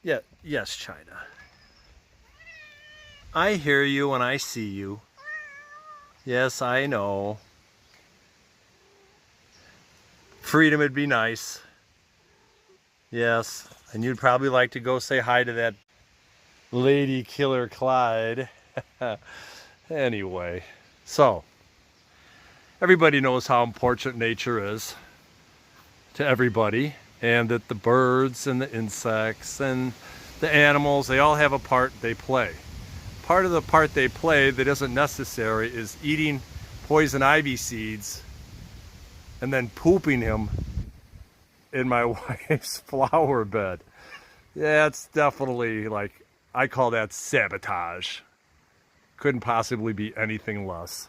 Yeah, yes, China. I hear you and I see you. Yes, I know. Freedom would be nice. Yes, and you'd probably like to go say hi to that lady killer Clyde. Anyway, so everybody knows how important nature is to everybody, and that the birds and the insects and the animals, they all have a part they play. Part of the part they play that isn't necessary is eating poison ivy seeds and then pooping him in my wife's flower bed. Yeah, it's definitely, like, I call that sabotage. Couldn't possibly be anything less.